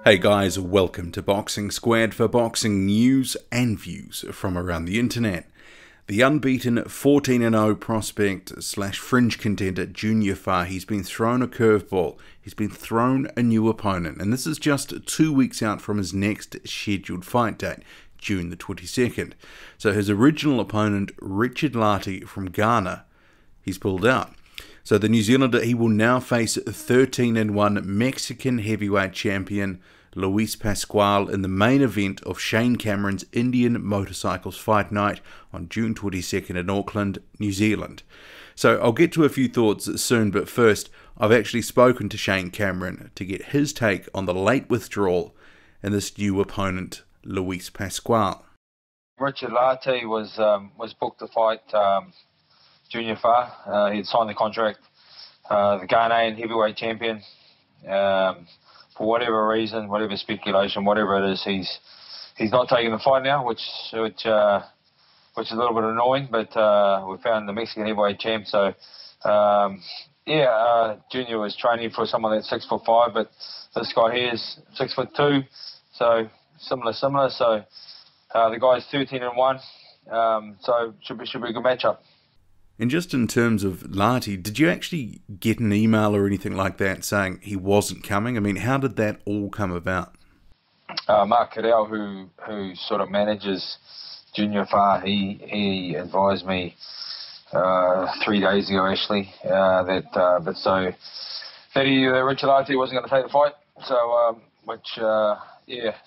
Hey guys, welcome to Boxing Squared for boxing news and views from around the internet. The unbeaten 14-0 prospect slash fringe contender Junior Fa, he's been thrown a curveball. He's been thrown a new opponent, and this is just 2 weeks out from his next scheduled fight date, June the 22nd. So his original opponent, Richard Lartey from Ghana, he's pulled out. So the New Zealander, he will now face 13-1 Mexican heavyweight champion Luis Pascual in the main event of Shane Cameron's Indian Motorcycles Fight Night on June 22nd in Auckland, New Zealand. So I'll get to a few thoughts soon, but first, I've actually spoken to Shane Cameron to get his take on the late withdrawal and this new opponent, Luis Pascual. Richard Lartey was booked to fight Junior Fa. He'd signed the contract. The Ghanaian heavyweight champion. For whatever reason, whatever speculation, whatever it is, he's not taking the fight now, which is a little bit annoying. But we found the Mexican heavyweight champ. So Junior was training for someone that's 6'5", but this guy here is 6'2", so similar. So the guy's 13-1, so should be a good matchup. And just in terms of Lartey, did you actually get an email or anything like that saying he wasn't coming? I mean, how did that all come about? Mark Cadell, who sort of manages Junior Fa, he advised me 3 days ago actually that Richard Lartey wasn't going to take the fight. So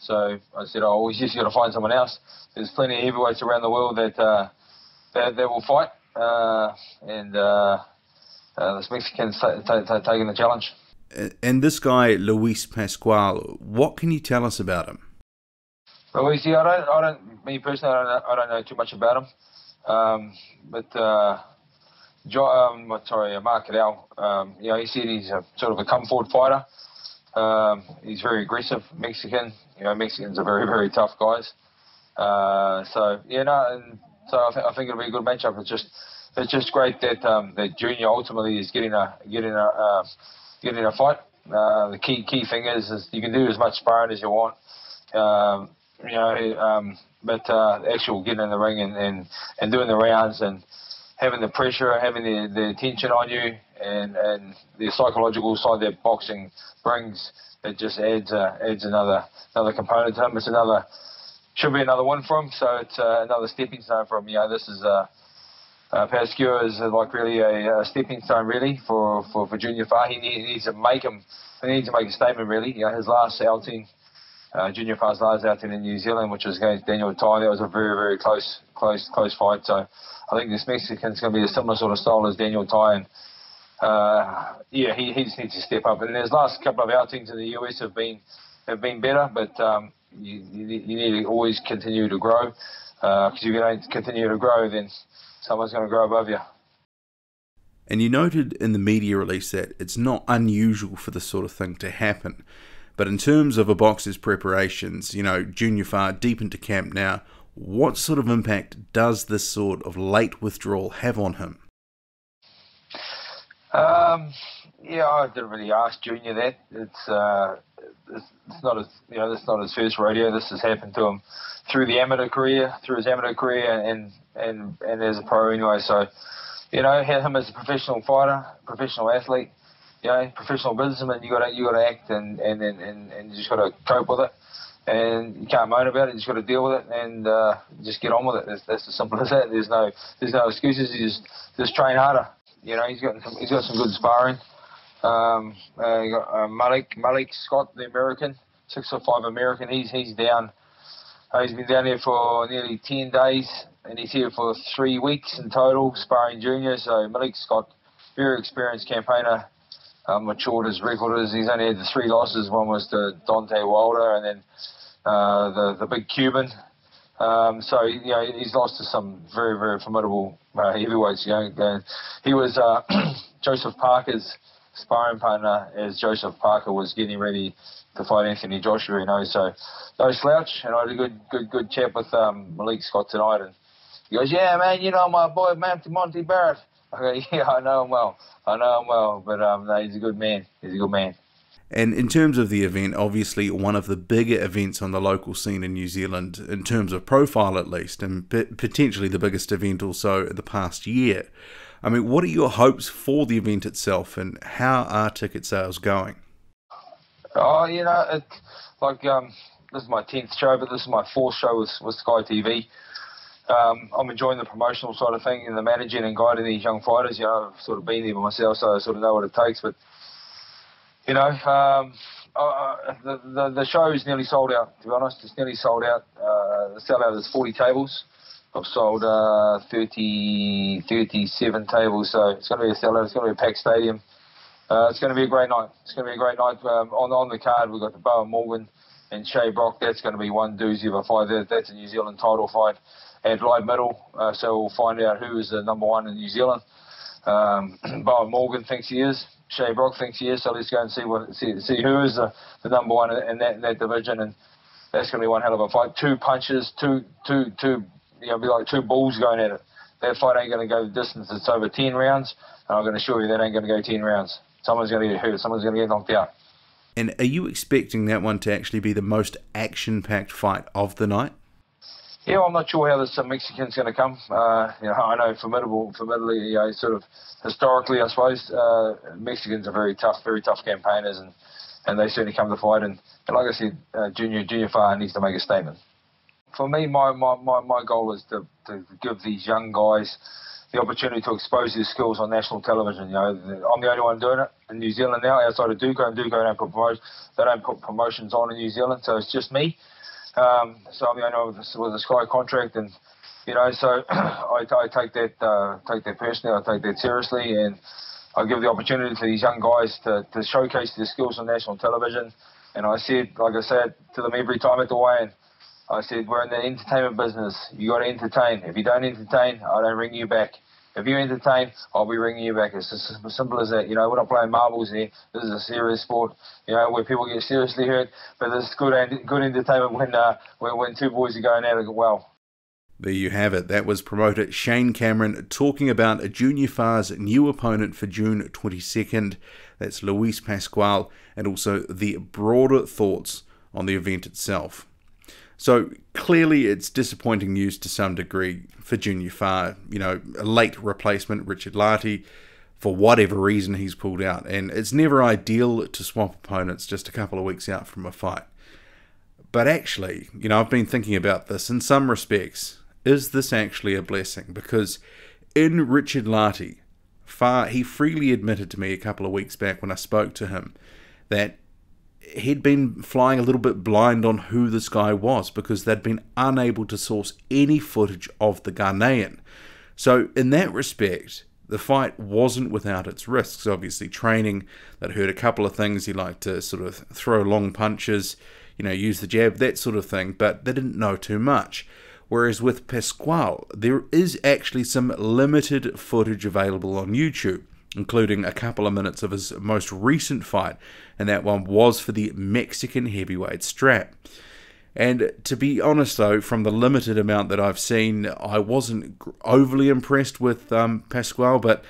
so I said, we just got to find someone else. There's plenty of heavyweights around the world that will fight. This Mexican's taking the challenge. And this guy, Luis Pascual, what can you tell us about him? Luis, me personally, I don't know too much about him. Mark Cadell, he said he's a sort of a come forward fighter. He's very aggressive, Mexican. Mexicans are very, very tough guys. So I think it'll be a good matchup. It's just great that Junior ultimately is getting a fight. The key thing is you can do as much sparring as you want, but actual getting in the ring and doing the rounds and having the pressure, having the attention on you, and the psychological side that boxing brings, it just adds another component to him. Should be another one for him, so it's another stepping stone for him. This is Pascual is like really a stepping stone really for Junior Fa. He needs to make a statement really. His last outing, Junior Fa's last outing in New Zealand, which was against Daniel Tai, that was a very, very close fight. So I think this Mexican's going to be a similar sort of style as Daniel Tai, and he just needs to step up. And his last couple of outings in the US have been better, but you need to always continue to grow, because if you don't continue to grow, then someone's going to grow above you. And you noted in the media release that it's not unusual for this sort of thing to happen. But in terms of a boxer's preparations, Junior Fa deep into camp now, what sort of impact does this sort of late withdrawal have on him? I didn't really ask Junior that. It's not his first rodeo. This has happened to him through his amateur career, and as a pro anyway. So, him as a professional fighter, professional athlete, professional businessman, you got to act and you just got to cope with it, and you can't moan about it. You just got to deal with it and just get on with it. That's as simple as that. There's no excuses. You just train harder. He's got some good sparring. You got Malik Scott, the American, 6'5" American. He's down. He's been down here for nearly 10 days, and he's here for 3 weeks in total, sparring Junior. So Malik Scott, very experienced campaigner, matured his record. He's only had the 3 losses. One was to Dante Wilder, and then the big Cuban. So he's lost to some very, very formidable heavyweights. He was Joseph Parker's sparring partner as Joseph Parker was getting ready to fight Anthony Joshua, so no slouch. And I had a good chat with Malik Scott tonight, and he goes, "Yeah, man, my boy Monty Barrett." I go, "Yeah, I know him well, but no, he's a good man. And in terms of the event, obviously one of the bigger events on the local scene in New Zealand, in terms of profile at least, and potentially the biggest event also in the past year. I mean, what are your hopes for the event itself, and how are ticket sales going? Oh, this is my 10th show, but this is my 4th show with Sky TV. I'm enjoying the promotional side of things and the managing and guiding these young fighters. I've sort of been there by myself, so I sort of know what it takes. But the show is nearly sold out, to be honest. It's nearly sold out. The sellout is 40 tables. I've sold 37 tables, so it's going to be a sellout. It's going to be a packed stadium. It's going to be a great night. It's going to be a great night. On the card, we've got the Bowen Morgan and Shea Brock. That's going to be one doozy of a fight. That's a New Zealand title fight at light middle. So we'll find out who is the number one in New Zealand. Bowen Morgan thinks he is. Shea Brock thinks he is. So let's go and see who is the number one in that division. And that's going to be one hell of a fight. Two punches, be like two bulls going at it. That fight ain't going to go the distance. It's over 10 rounds. And I'm going to assure you that ain't going to go 10 rounds. Someone's going to get hurt. Someone's going to get knocked out. And are you expecting that one to actually be the most action-packed fight of the night? Yeah, well, I'm not sure how this Mexican's going to come. I know formidably, sort of historically, I suppose, Mexicans are very tough campaigners, and they certainly come to the fight. And like I said, Junior Far needs to make a statement. For me, my goal is to give these young guys the opportunity to expose their skills on national television. I'm the only one doing it in New Zealand now, outside of Duco, and Duco don't put promotions on in New Zealand, so it's just me. So I'm the only one with a Sky contract, and so I take that personally. I take that seriously, and I give the opportunity to these young guys to showcase their skills on national television. And like I said to them every time at the weigh-in, I said, we're in the entertainment business. You got to entertain. If you don't entertain, I don't ring you back. If you entertain, I'll be ringing you back. It's as simple as that. We're not playing marbles here. This is a serious sport, where people get seriously hurt. But there's good entertainment when two boys are going at it well. There you have it. That was promoter Shane Cameron talking about Junior Far's new opponent for June 22nd. That's Luis Pascual, and also the broader thoughts on the event itself. So clearly it's disappointing news to some degree for Junior Far. A late replacement, Richard Lartey, for whatever reason he's pulled out. And it's never ideal to swap opponents just a couple of weeks out from a fight. But actually, I've been thinking about this in some respects. Is this actually a blessing? Because in Richard Lartey, he freely admitted to me a couple of weeks back when I spoke to him that he'd been flying a little bit blind on who this guy was because they'd been unable to source any footage of the Ghanaian. So in that respect, the fight wasn't without its risks. Obviously training, they'd heard a couple of things. He liked to sort of throw long punches, use the jab, that sort of thing, but they didn't know too much. Whereas with Pascual, there is actually some limited footage available on YouTube, including a couple of minutes of his most recent fight, and that one was for the Mexican heavyweight strap. And to be honest though, from the limited amount that I've seen, I wasn't overly impressed with Pascual, but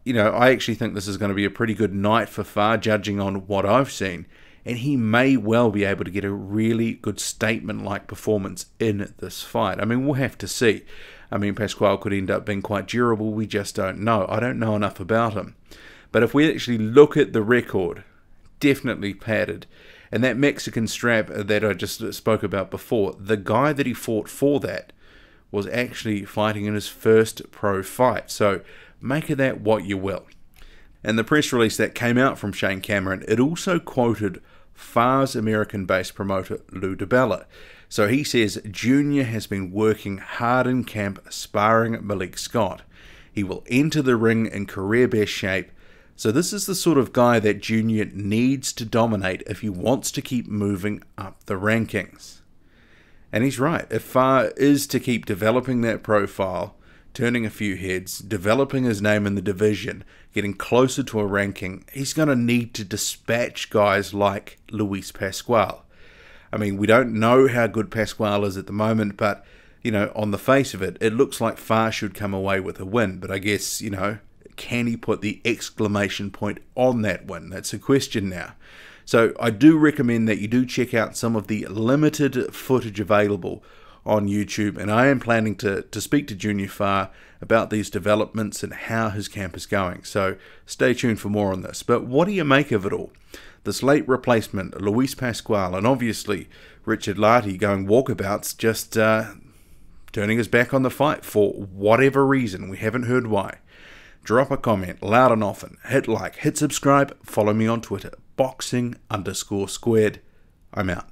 I actually think this is going to be a pretty good night for Far, judging on what I've seen, and he may well be able to get a really good statement-like performance in this fight. I mean, we'll have to see. Pascual could end up being quite durable, we just don't know. I don't know enough about him. But if we actually look at the record, definitely padded. And that Mexican strap that I just spoke about before, the guy that he fought for that was actually fighting in his first pro fight. So make of that what you will. And the press release that came out from Shane Cameron, it also quoted Far's American-based promoter Lou DiBella. So he says Junior has been working hard in camp sparring Malik Scott. He will enter the ring in career best shape. So this is the sort of guy that Junior needs to dominate if he wants to keep moving up the rankings. And he's right. If Far is to keep developing that profile, turning a few heads, developing his name in the division, getting closer to a ranking, he's going to need to dispatch guys like Luis Pascual. We don't know how good Pascual is at the moment, but, on the face of it, it looks like Far should come away with a win. But I guess, can he put the exclamation point on that win? That's a question now. So I do recommend that you do check out some of the limited footage available on YouTube, and I am planning to speak to Junior Fa about these developments and how his camp is going. So stay tuned for more on this. But what do you make of it all? This late replacement, Luis Pascual, and obviously Richard Lartey going walkabouts, just turning his back on the fight for whatever reason. We haven't heard why. Drop a comment loud and often. Hit like, hit subscribe, follow me on Twitter, boxing_squared. I'm out.